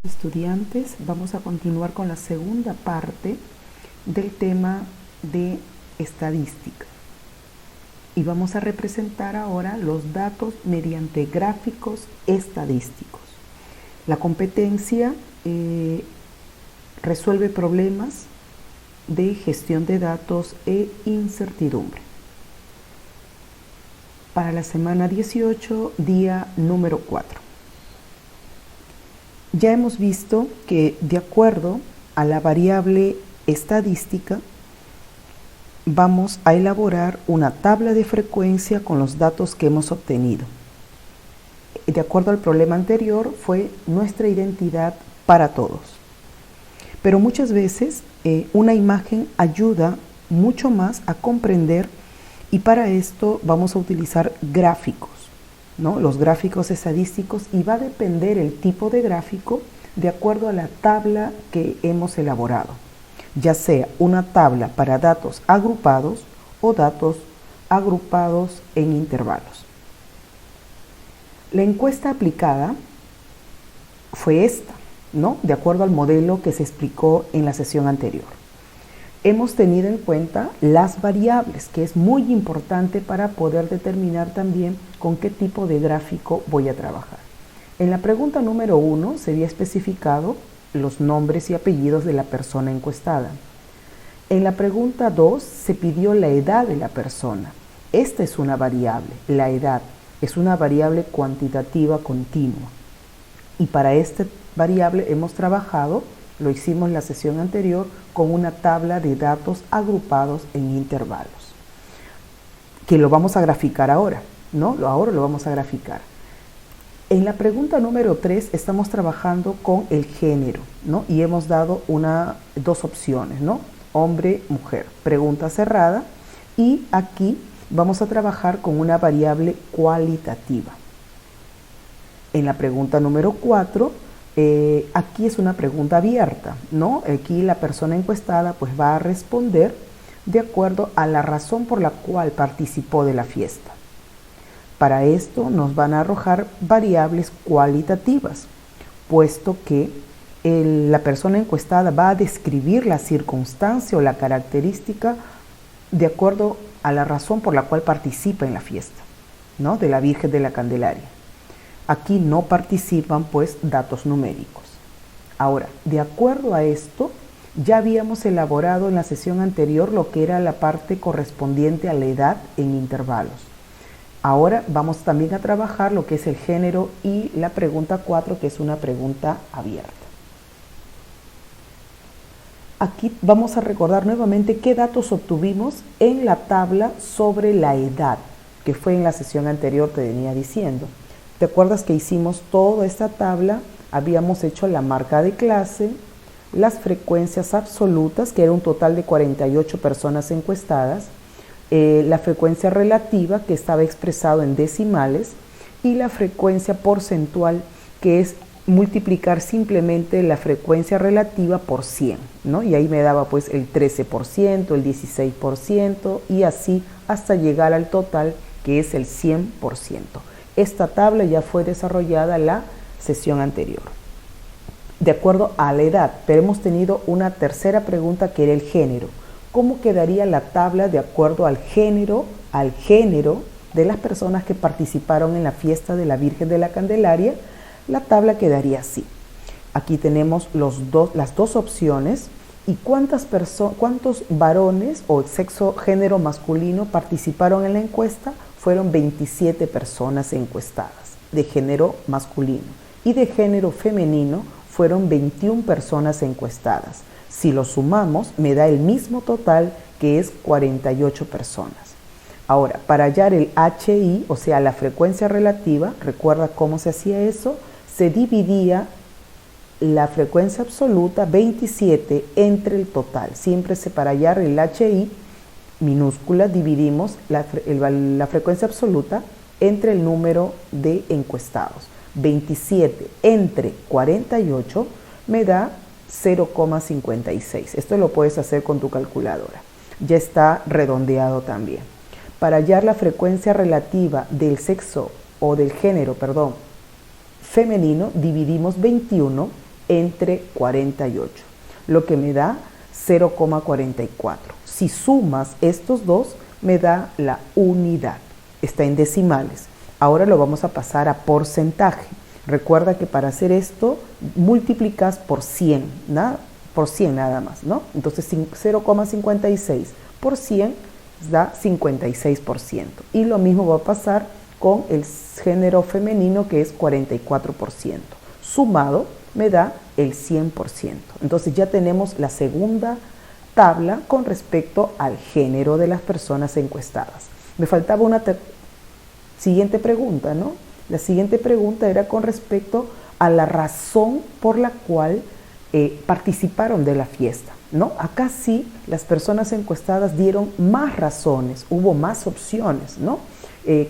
Estudiantes, vamos a continuar con la segunda parte del tema de estadística y vamos a representar ahora los datos mediante gráficos estadísticos. La competencia resuelve problemas de gestión de datos e incertidumbre. Para la semana 18, día número 4. Ya hemos visto que de acuerdo a la variable estadística vamos a elaborar una tabla de frecuencia con los datos que hemos obtenido. De acuerdo al problema anterior fue nuestra identidad para todos. Pero muchas veces una imagen ayuda mucho más a comprender y para esto vamos a utilizar gráficos. ¿No? Los gráficos estadísticos y va a depender el tipo de gráfico de acuerdo a la tabla que hemos elaborado, ya sea una tabla para datos agrupados o datos agrupados en intervalos. La encuesta aplicada fue esta, ¿no? De acuerdo al modelo que se explicó en la sesión anterior. Hemos tenido en cuenta las variables, que es muy importante para poder determinar también con qué tipo de gráfico voy a trabajar. En la pregunta número 1 se había especificado los nombres y apellidos de la persona encuestada. En la pregunta 2 se pidió la edad de la persona. Esta es una variable, la edad es una variable cuantitativa continua. Y para esta variable hemos trabajado, lo hicimos en la sesión anterior, con una tabla de datos agrupados en intervalos, que lo vamos a graficar ahora, ¿no? Ahora lo vamos a graficar. En la pregunta número 3 estamos trabajando con el género, ¿no? Y hemos dado dos opciones, ¿no? Hombre, mujer, pregunta cerrada, y aquí vamos a trabajar con una variable cualitativa. En la pregunta número 4, aquí es una pregunta abierta, ¿no? Aquí la persona encuestada pues va a responder de acuerdo a la razón por la cual participó de la fiesta. Para esto nos van a arrojar variables cualitativas, puesto que la persona encuestada va a describir la circunstancia o la característica de acuerdo a la razón por la cual participa en la fiesta, ¿no? De la Virgen de la Candelaria. Aquí no participan pues datos numéricos. Ahora, de acuerdo a esto, ya habíamos elaborado en la sesión anterior lo que era la parte correspondiente a la edad en intervalos. Ahora vamos también a trabajar lo que es el género y la pregunta 4, que es una pregunta abierta. Aquí vamos a recordar nuevamente qué datos obtuvimos en la tabla sobre la edad, que fue en la sesión anterior, te venía diciendo. ¿Te acuerdas que hicimos toda esta tabla? Habíamos hecho la marca de clase, las frecuencias absolutas, que era un total de 48 personas encuestadas, la frecuencia relativa, que estaba expresado en decimales, y la frecuencia porcentual, que es multiplicar simplemente la frecuencia relativa por 100, ¿no? Y ahí me daba pues el 13%, el 16% y así hasta llegar al total, que es el 100%. Esta tabla ya fue desarrollada en la sesión anterior. De acuerdo a la edad, pero hemos tenido una tercera pregunta que era el género. ¿Cómo quedaría la tabla de acuerdo al género de las personas que participaron en la fiesta de la Virgen de la Candelaria? La tabla quedaría así. Aquí tenemos las dos opciones y cuántos varones o sexo género masculino participaron en la encuesta. Fueron 27 personas encuestadas de género masculino y de género femenino fueron 21 personas encuestadas. Si lo sumamos me da el mismo total, que es 48 personas. Ahora, para hallar el HI, o sea la frecuencia relativa, ¿recuerda cómo se hacía eso? Se dividía la frecuencia absoluta 27 entre el total. Siempre para hallar el HI minúscula dividimos la frecuencia absoluta entre el número de encuestados. 27 entre 48 me da 0,56. Esto lo puedes hacer con tu calculadora. Ya está redondeado también. Para hallar la frecuencia relativa del sexo o del género, femenino, dividimos 21 entre 48, lo que me da 0,44. Si sumas estos dos, me da la unidad. Está en decimales. Ahora lo vamos a pasar a porcentaje. Recuerda que para hacer esto multiplicas por 100, ¿no? Por 100 nada más, ¿no? Entonces 0,56 por 100 da 56%. Y lo mismo va a pasar con el género femenino, que es 44%. Sumado me da el 100%. Entonces ya tenemos la segunda tabla con respecto al género de las personas encuestadas. Me faltaba una siguiente pregunta, ¿no? La siguiente pregunta era con respecto a la razón por la cual participaron de la fiesta, ¿no? Acá sí, las personas encuestadas dieron más razones, hubo más opciones, ¿no?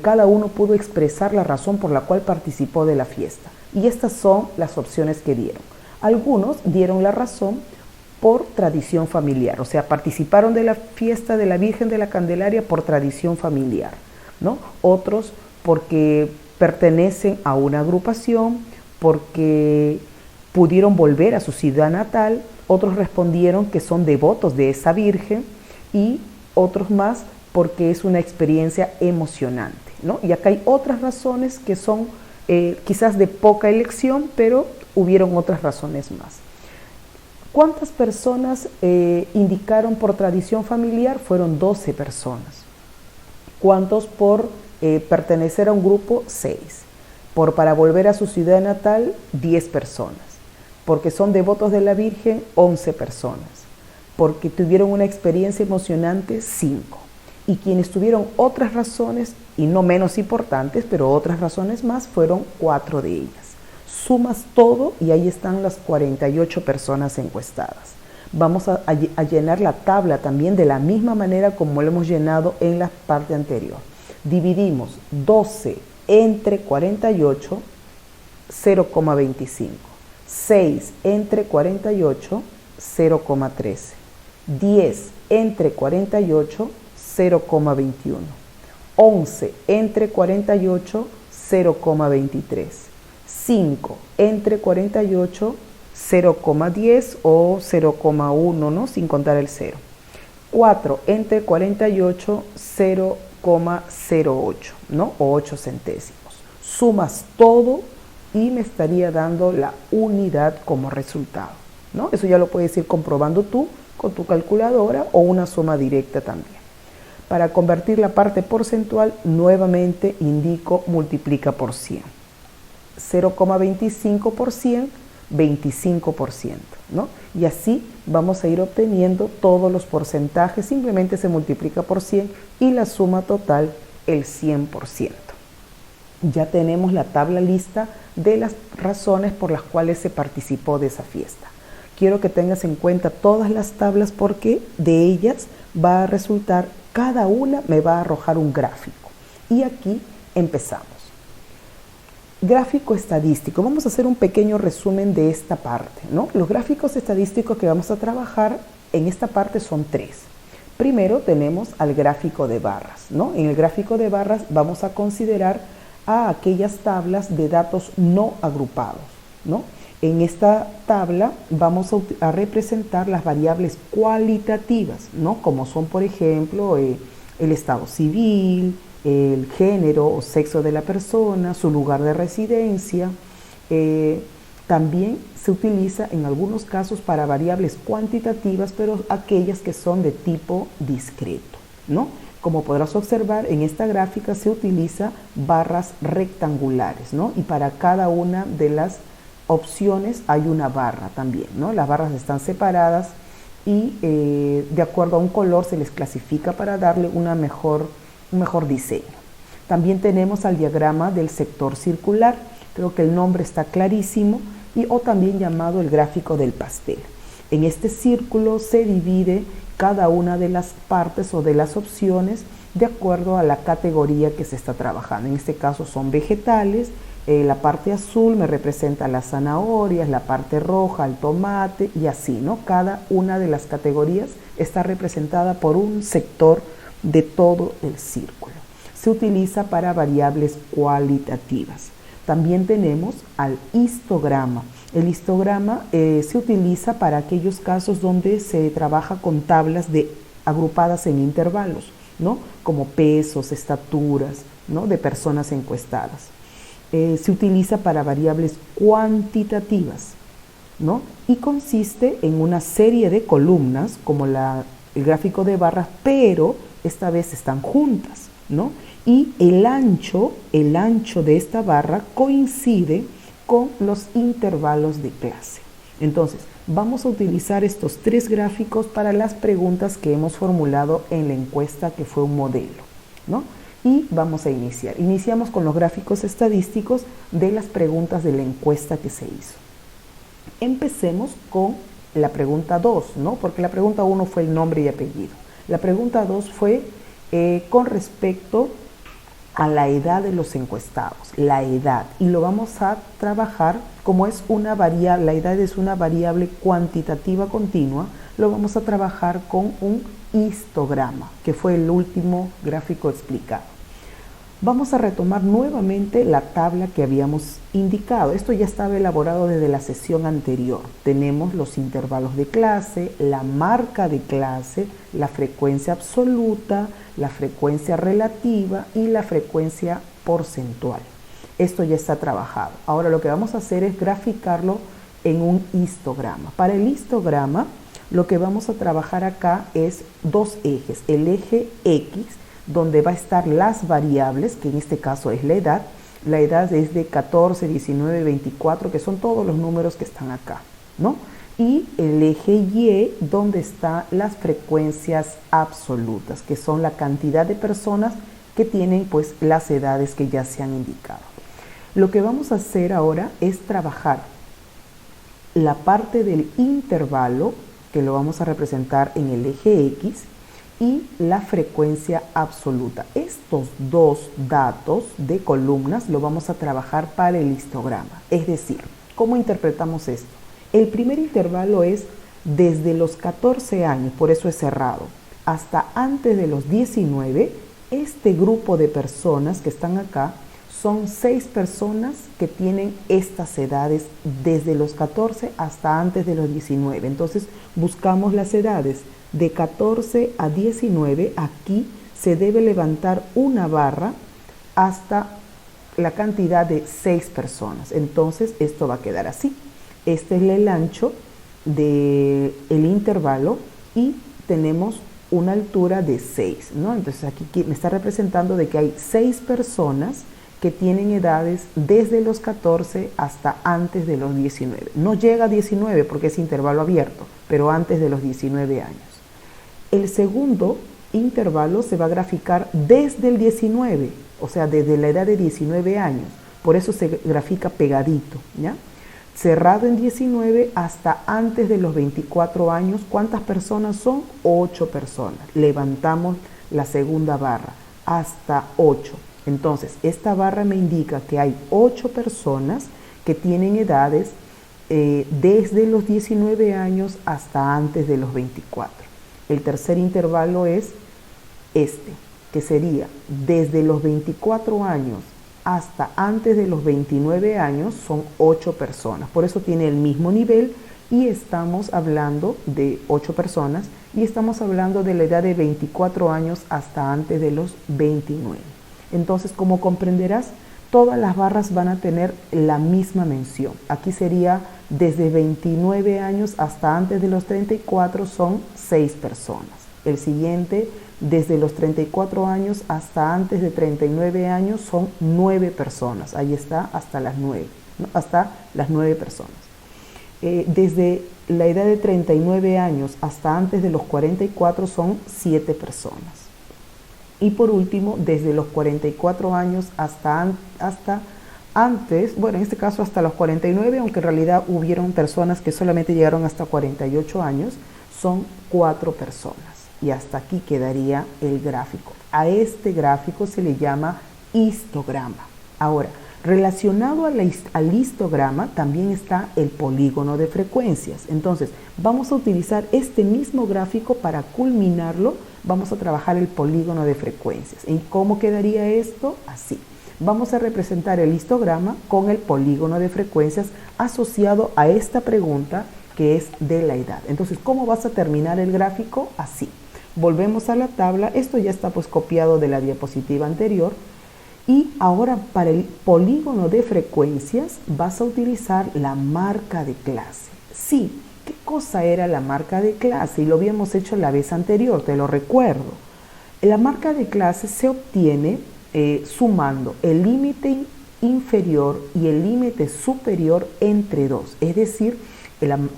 Cada uno pudo expresar la razón por la cual participó de la fiesta. Y estas son las opciones que dieron. Algunos dieron la razón por tradición familiar, o sea, participaron de la fiesta de la Virgen de la Candelaria por tradición familiar, ¿no? Otros porque pertenecen a una agrupación, porque pudieron volver a su ciudad natal. Otros respondieron que son devotos de esa Virgen, y otros más porque es una experiencia emocionante, ¿no? Y acá hay otras razones que son quizás de poca elección, pero hubieron otras razones más. ¿Cuántas personas indicaron por tradición familiar? Fueron 12 personas. ¿Cuántos por pertenecer a un grupo? 6. Para volver a su ciudad natal, 10 personas. Porque son devotos de la Virgen, 11 personas. Porque tuvieron una experiencia emocionante, 5. Y quienes tuvieron otras razones, y no menos importantes, pero otras razones más, fueron 4 de ellas. Sumas todo y ahí están las 48 personas encuestadas. Vamos a llenar la tabla también de la misma manera como lo hemos llenado en la parte anterior. Dividimos 12 entre 48, 0,25. 6 entre 48, 0,13. 10 entre 48, 0,21. 11 entre 48, 0,23. 5 entre 48, 0,10 o 0,1, ¿no? Sin contar el 0. 4 entre 48, 0,08, ¿no? O 8 centésimos. Sumas todo y me estaría dando la unidad como resultado, ¿no? Eso ya lo puedes ir comprobando tú con tu calculadora o una suma directa también. Para convertir la parte porcentual, nuevamente indico multiplica por 100. 0,25 por 100, 25%, ¿no? Y así vamos a ir obteniendo todos los porcentajes. Simplemente se multiplica por 100 y la suma total el 100%. Ya tenemos la tabla lista de las razones por las cuales se participó de esa fiesta. Quiero que tengas en cuenta todas las tablas porque de ellas va a resultar, cada una me va a arrojar un gráfico. Y aquí empezamos. Gráfico estadístico. Vamos a hacer un pequeño resumen de esta parte, ¿no? Los gráficos estadísticos que vamos a trabajar en esta parte son 3. Primero tenemos al gráfico de barras, ¿no? En el gráfico de barras vamos a considerar a aquellas tablas de datos no agrupados, ¿no? En esta tabla vamos a representar las variables cualitativas, ¿no? Como son, por ejemplo, el estado civil, el género o sexo de la persona, su lugar de residencia. También se utiliza en algunos casos para variables cuantitativas, pero aquellas que son de tipo discreto, ¿no? Como podrás observar, en esta gráfica se utiliza barras rectangulares, ¿no? Y para cada una de las opciones hay una barra también, ¿no? Las barras están separadas y de acuerdo a un color se les clasifica para darle un mejor diseño. También tenemos al diagrama del sector circular. Creo que el nombre está clarísimo, o también llamado el gráfico del pastel. En este círculo se divide cada una de las partes o de las opciones de acuerdo a la categoría que se está trabajando. En este caso son vegetales. La parte azul me representa las zanahorias, la parte roja el tomate y así, ¿no? Cada una de las categorías está representada por un sector de todo el círculo. Se utiliza para variables cualitativas. También tenemos al histograma. El histograma se utiliza para aquellos casos donde se trabaja con tablas agrupadas en intervalos, ¿no? Como pesos, estaturas, ¿no? De personas encuestadas. Se utiliza para variables cuantitativas, ¿no? Y consiste en una serie de columnas, como el gráfico de barras, pero esta vez están juntas, ¿no? Y el ancho de esta barra coincide con los intervalos de clase. Entonces, vamos a utilizar estos 3 gráficos para las preguntas que hemos formulado en la encuesta, que fue un modelo, ¿no? Y vamos a iniciar. Iniciamos con los gráficos estadísticos de las preguntas de la encuesta que se hizo. Empecemos con la pregunta 2, ¿no? Porque la pregunta 1 fue el nombre y apellido. La pregunta 2 fue con respecto a la edad de los encuestados, la edad, y lo vamos a trabajar como es una variable, la edad es una variable cuantitativa continua, lo vamos a trabajar con un histograma, que fue el último gráfico explicado. Vamos a retomar nuevamente la tabla que habíamos indicado. Esto ya estaba elaborado desde la sesión anterior. Tenemos los intervalos de clase, la marca de clase, la frecuencia absoluta, la frecuencia relativa y la frecuencia porcentual. Esto ya está trabajado. Ahora lo que vamos a hacer es graficarlo en un histograma. Para el histograma, lo que vamos a trabajar acá es 2 ejes. El eje X, donde va a estar las variables, que en este caso es la edad. La edad es de 14, 19, 24, que son todos los números que están acá, ¿no? Y el eje Y, donde están las frecuencias absolutas, que son la cantidad de personas que tienen pues las edades que ya se han indicado. Lo que vamos a hacer ahora es trabajar la parte del intervalo, que lo vamos a representar en el eje X, y la frecuencia absoluta. Estos 2 datos de columnas lo vamos a trabajar para el histograma. Es decir, ¿cómo interpretamos esto? El primer intervalo es desde los 14 años, por eso es cerrado, hasta antes de los 19. Este grupo de personas que están acá son 6 personas que tienen estas edades desde los 14 hasta antes de los 19. Entonces buscamos las edades de 14 a 19. Aquí se debe levantar una barra hasta la cantidad de 6 personas. Entonces esto va a quedar así. Este es el ancho del intervalo y tenemos una altura de 6, ¿no? Entonces aquí me está representando de que hay 6 personas que tienen edades desde los 14 hasta antes de los 19. No llega a 19 porque es intervalo abierto, pero antes de los 19 años. El segundo intervalo se va a graficar desde el 19, o sea, desde la edad de 19 años. Por eso se grafica pegadito, ¿ya? Cerrado en 19 hasta antes de los 24 años. ¿Cuántas personas son? 8 personas. Levantamos la segunda barra hasta 8. Entonces, esta barra me indica que hay 8 personas que tienen edades desde los 19 años hasta antes de los 24. El tercer intervalo es este, que sería desde los 24 años hasta antes de los 29 años, son 8 personas. Por eso tiene el mismo nivel y estamos hablando de 8 personas y estamos hablando de la edad de 24 años hasta antes de los 29. Entonces, como comprenderás, todas las barras van a tener la misma mención. Aquí sería desde 29 años hasta antes de los 34 son 6 personas. El siguiente, desde los 34 años hasta antes de 39 años son 9 personas. Ahí está, hasta las 9, ¿no? Hasta las 9 personas. Desde la edad de 39 años hasta antes de los 44 son 7 personas. Y por último, desde los 44 años hasta antes, bueno, en este caso hasta los 49, aunque en realidad hubieron personas que solamente llegaron hasta 48 años, son 4 personas. Y hasta aquí quedaría el gráfico. A este gráfico se le llama histograma. Ahora, relacionado al histograma también está el polígono de frecuencias. Entonces, vamos a utilizar este mismo gráfico para culminarlo. Vamos a trabajar el polígono de frecuencias. ¿Y cómo quedaría esto? Así. Vamos a representar el histograma con el polígono de frecuencias asociado a esta pregunta que es de la edad. Entonces, ¿cómo vas a terminar el gráfico? Así. Volvemos a la tabla. Esto ya está pues copiado de la diapositiva anterior. Y ahora para el polígono de frecuencias vas a utilizar la marca de clase. Sí, ¿qué cosa era la marca de clase? Y lo habíamos hecho la vez anterior, te lo recuerdo. La marca de clase se obtiene sumando el límite inferior y el límite superior entre 2. Es decir,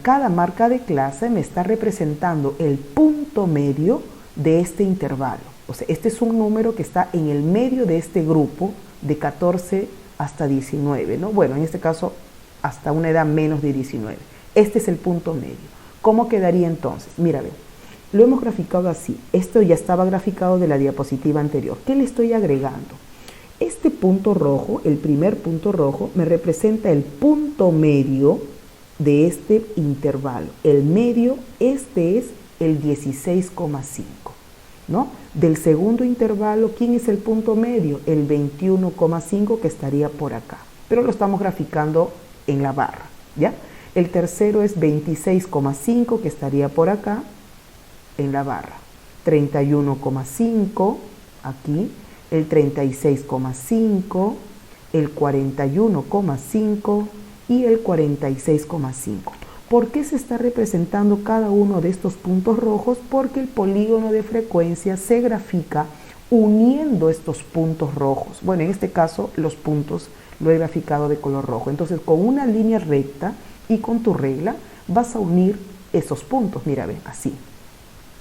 cada marca de clase me está representando el punto medio de este intervalo. O sea, este es un número que está en el medio de este grupo de 14 hasta 19, ¿no? Bueno, en este caso hasta una edad menos de 19. Este es el punto medio. ¿Cómo quedaría entonces? Mira, ve, lo hemos graficado así. Esto ya estaba graficado de la diapositiva anterior. ¿Qué le estoy agregando? Este punto rojo, el primer punto rojo, me representa el punto medio de este intervalo. El medio, este es el 16,5, ¿no? Del segundo intervalo, ¿quién es el punto medio? El 21,5 que estaría por acá. Pero lo estamos graficando en la barra, ¿ya? El tercero es 26,5 que estaría por acá en la barra. 31,5 aquí, el 36,5, el 41,5 y el 46,5. ¿Por qué se está representando cada uno de estos puntos rojos? Porque el polígono de frecuencia se grafica uniendo estos puntos rojos. Bueno, en este caso los puntos lo he graficado de color rojo. Entonces, con una línea recta y con tu regla vas a unir esos puntos. Mira, ve, así.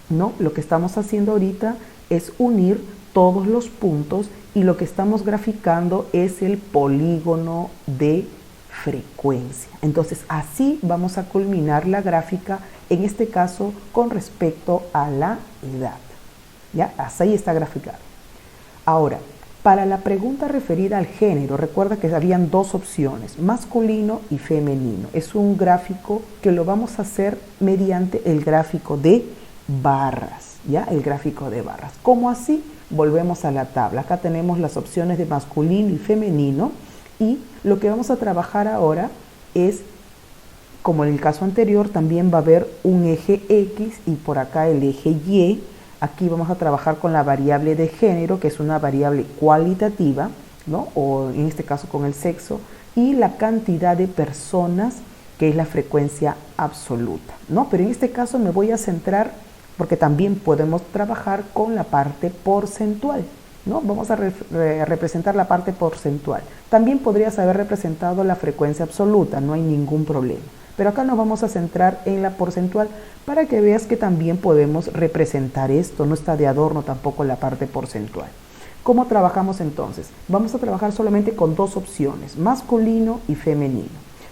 ¿No? Lo que estamos haciendo ahorita es unir todos los puntos y lo que estamos graficando es el polígono de frecuencia. Entonces, así vamos a culminar la gráfica, en este caso con respecto a la edad. ¿Ya? Así está graficado. Ahora, para la pregunta referida al género, recuerda que habían dos opciones, masculino y femenino. Es un gráfico que lo vamos a hacer mediante el gráfico de barras, ¿ya? El gráfico de barras. ¿Cómo así? Volvemos a la tabla. Acá tenemos las opciones de masculino y femenino y lo que vamos a trabajar ahora es, como en el caso anterior, también va a haber un eje X y por acá el eje Y. Aquí vamos a trabajar con la variable de género, que es una variable cualitativa, ¿no? O en este caso con el sexo, y la cantidad de personas, que es la frecuencia absoluta, ¿no? Pero en este caso me voy a centrar, porque también podemos trabajar con la parte porcentual, ¿no? Vamos a representar la parte porcentual. También podrías haber representado la frecuencia absoluta, no hay ningún problema. Pero acá nos vamos a centrar en la porcentual para que veas que también podemos representar esto. No está de adorno tampoco la parte porcentual. ¿Cómo trabajamos entonces? Vamos a trabajar solamente con dos opciones, masculino y femenino.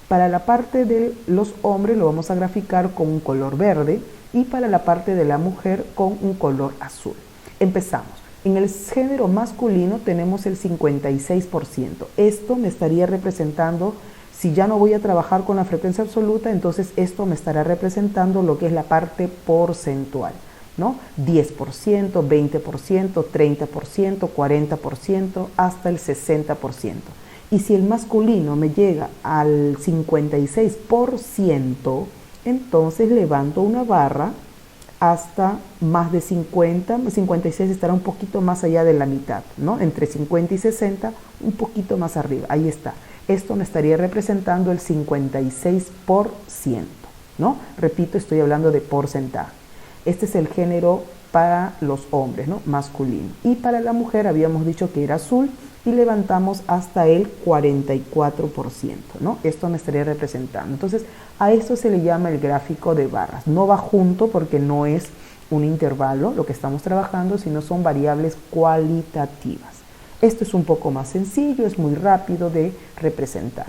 Para la parte de los hombres lo vamos a graficar con un color verde y para la parte de la mujer con un color azul. Empezamos. En el género masculino tenemos el 56%. Esto me estaría representando, si ya no voy a trabajar con la frecuencia absoluta, entonces esto me estará representando lo que es la parte porcentual, ¿no? 10%, 20%, 30%, 40%, hasta el 60%. Y si el masculino me llega al 56%, entonces levanto una barra hasta más de 50, 56 estará un poquito más allá de la mitad, ¿no? Entre 50 y 60, un poquito más arriba, ahí está. Esto me estaría representando el 56%, ¿no? Repito, estoy hablando de porcentaje. Este es el género para los hombres, ¿no? Masculino. Y para la mujer habíamos dicho que era azul y levantamos hasta el 44%, ¿no? Esto me estaría representando. Entonces, a esto se le llama el gráfico de barras. No va junto porque no es un intervalo lo que estamos trabajando, sino son variables cualitativas. Esto es un poco más sencillo, es muy rápido de representar.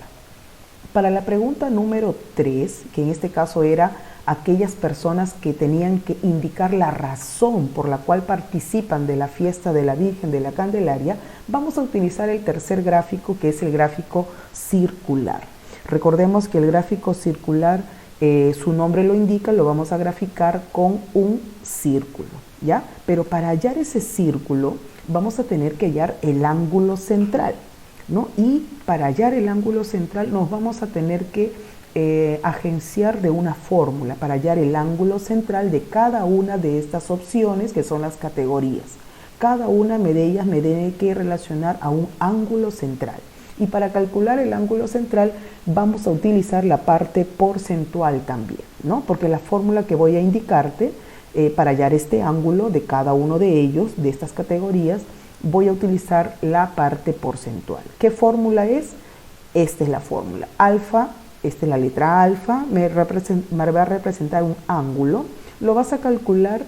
Para la pregunta número 3, que en este caso era aquellas personas que tenían que indicar la razón por la cual participan de la fiesta de la Virgen de la Candelaria, vamos a utilizar el tercer gráfico, que es el gráfico circular. Recordemos que el gráfico circular, su nombre lo indica, lo vamos a graficar con un círculo, ¿ya? Pero para hallar ese círculo, vamos a tener que hallar el ángulo central. ¿no? Y para hallar el ángulo central nos vamos a tener que agenciar de una fórmula para hallar el ángulo central de cada una de estas opciones que son las categorías. Cada una de ellas me tiene que relacionar a un ángulo central. Y para calcular el ángulo central vamos a utilizar la parte porcentual también, ¿no? Porque la fórmula que voy a indicarte para hallar este ángulo de cada uno de ellos, de estas categorías, voy a utilizar la parte porcentual. ¿Qué fórmula es? Esta es la fórmula. Alfa, esta es la letra alfa, me va a representar un ángulo. Lo vas a calcular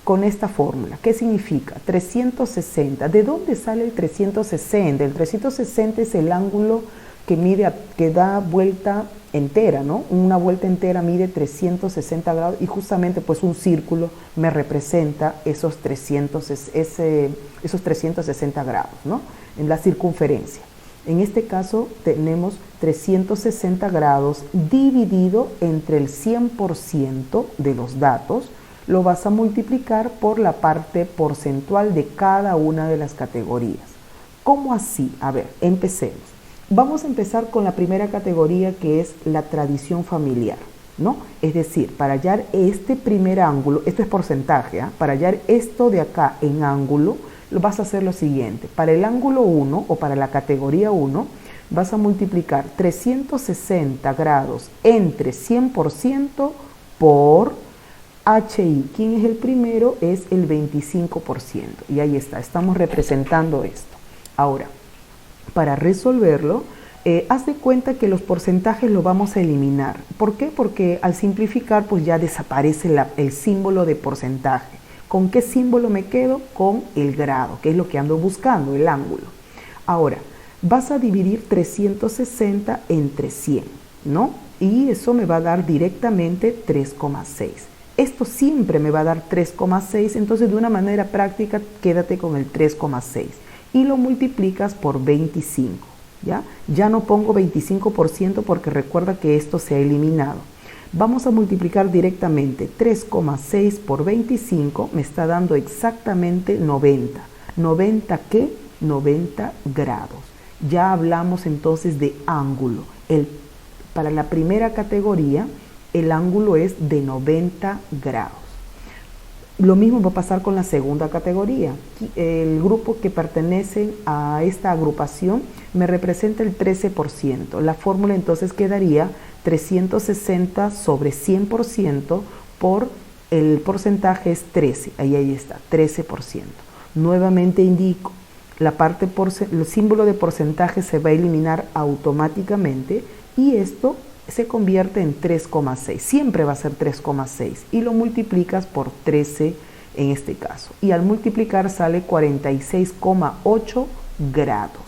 con esta fórmula. ¿Qué significa? 360. ¿De dónde sale el 360? El 360 es el ángulo que da vuelta entera, ¿no? Una vuelta entera mide 360 grados y justamente pues un círculo me representa esos 360 grados, ¿no? En la circunferencia. En este caso tenemos 360 grados dividido entre el 100% de los datos. Lo vas a multiplicar por la parte porcentual de cada una de las categorías. ¿Cómo así? A ver, empecemos. Vamos a empezar con la primera categoría, que es la tradición familiar, ¿no? Es decir, para hallar este primer ángulo, esto es porcentaje, ¿eh? Para hallar esto de acá en ángulo, lo vas a hacer lo siguiente. Para el ángulo 1 o para la categoría 1, vas a multiplicar 360 grados entre 100% por HI. ¿Quién es el primero? Es el 25%. Y ahí está, estamos representando esto. Ahora, para resolverlo, haz de cuenta que los porcentajes los vamos a eliminar. ¿Por qué? Porque al simplificar pues ya desaparece el símbolo de porcentaje. ¿Con qué símbolo me quedo? Con el grado, que es lo que ando buscando, el ángulo. Ahora, vas a dividir 360 entre 100, ¿no? Y eso me va a dar directamente 3,6. Esto siempre me va a dar 3,6, entonces de una manera práctica quédate con el 3,6 y lo multiplicas por 25, ¿ya? Ya no pongo 25% porque recuerda que esto se ha eliminado. Vamos a multiplicar directamente 3,6 por 25, me está dando exactamente 90. ¿90 qué? 90 grados. Ya hablamos entonces de ángulo. Para la primera categoría, el ángulo es de 90 grados. Lo mismo va a pasar con la segunda categoría. El grupo que pertenece a esta agrupación me representa el 13%. La fórmula entonces quedaría 360 sobre 100% por el porcentaje es 13. Ahí está, 13%. Nuevamente indico, el símbolo de porcentaje se va a eliminar automáticamente y esto se convierte en 3,6. Siempre va a ser 3,6 y lo multiplicas por 13 en este caso. Y al multiplicar sale 46,8 grados.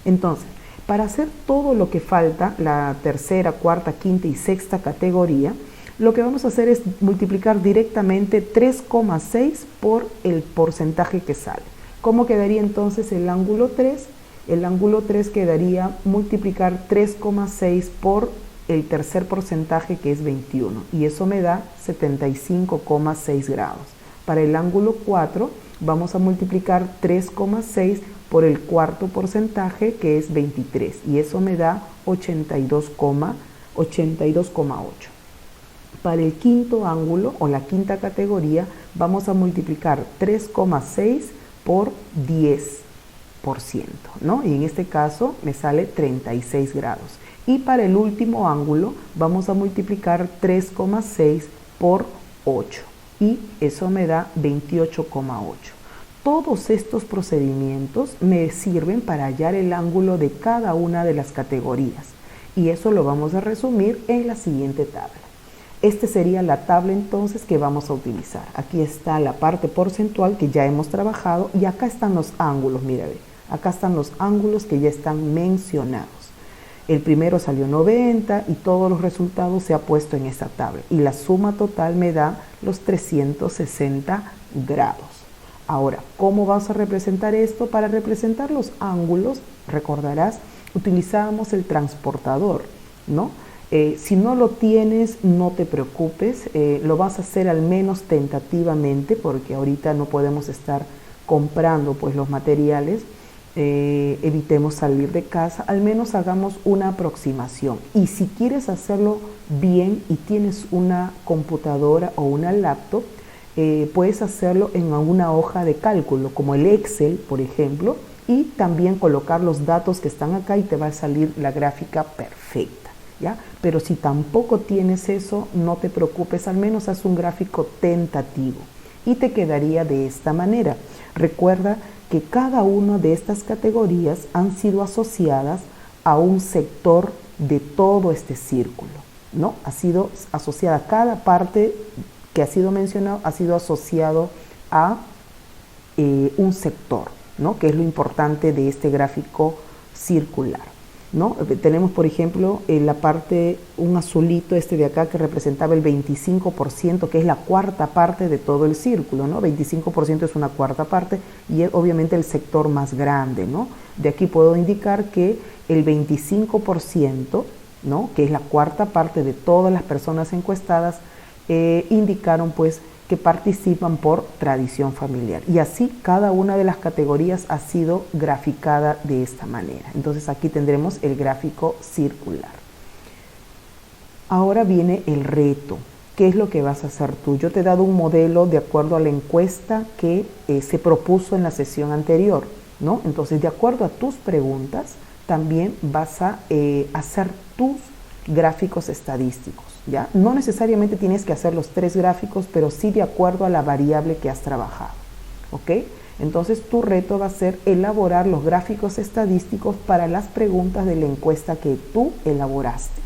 Entonces, para hacer todo lo que falta, la tercera, cuarta, quinta y sexta categoría, lo que vamos a hacer es multiplicar directamente 3,6 por el porcentaje que sale. ¿Cómo quedaría entonces el ángulo 3? El ángulo 3 quedaría multiplicar 3,6 por el tercer porcentaje, que es 21, y eso me da 75,6 grados. Para el ángulo 4 vamos a multiplicar 3,6 por el cuarto porcentaje, que es 23, y eso me da 82,8. Para el quinto ángulo o la quinta categoría vamos a multiplicar 3,6 por 10%, ¿no? Y en este caso me sale 36 grados. Y para el último ángulo vamos a multiplicar 3,6 por 8 y eso me da 28,8. Todos estos procedimientos me sirven para hallar el ángulo de cada una de las categorías y eso lo vamos a resumir en la siguiente tabla. Esta sería la tabla entonces que vamos a utilizar. Aquí está la parte porcentual que ya hemos trabajado y acá están los ángulos, mira, acá están los ángulos que ya están mencionados. El primero salió 90 y todos los resultados se ha puesto en esta tabla y la suma total me da los 360 grados. Ahora, ¿cómo vas a representar esto? Para representar los ángulos, recordarás, utilizábamos el transportador, ¿no? Si no lo tienes, no te preocupes, lo vas a hacer al menos tentativamente porque ahorita no podemos estar comprando pues los materiales. evitemos salir de casa, al menos hagamos una aproximación. Y si quieres hacerlo bien y tienes una computadora o una laptop, puedes hacerlo en una hoja de cálculo, como el Excel, por ejemplo, y también colocar los datos que están acá y te va a salir la gráfica perfecta, ¿ya? Pero si tampoco tienes eso, no te preocupes, al menos haz un gráfico tentativo y te quedaría de esta manera. Recuerda que cada una de estas categorías han sido asociadas a un sector de todo este círculo, ¿no? Ha sido asociada, cada parte que ha sido mencionado ha sido asociado a un sector, ¿no? Que es lo importante de este gráfico circular, ¿no? Tenemos, por ejemplo, en la parte, un azulito este de acá que representaba el 25%, que es la cuarta parte de todo el círculo, ¿no? 25% es una cuarta parte y es obviamente el sector más grande, ¿no? De aquí puedo indicar que el 25%, ¿no? Que es la cuarta parte de todas las personas encuestadas, indicaron pues que participan por tradición familiar. Y así cada una de las categorías ha sido graficada de esta manera. Entonces aquí tendremos el gráfico circular. Ahora viene el reto. ¿Qué es lo que vas a hacer tú? Yo te he dado un modelo de acuerdo a la encuesta que se propuso en la sesión anterior, ¿no? Entonces, de acuerdo a tus preguntas, también vas a hacer tus gráficos estadísticos, ¿ya? No necesariamente tienes que hacer los 3 gráficos, pero sí de acuerdo a la variable que has trabajado, ¿ok? Entonces tu reto va a ser elaborar los gráficos estadísticos para las preguntas de la encuesta que tú elaboraste.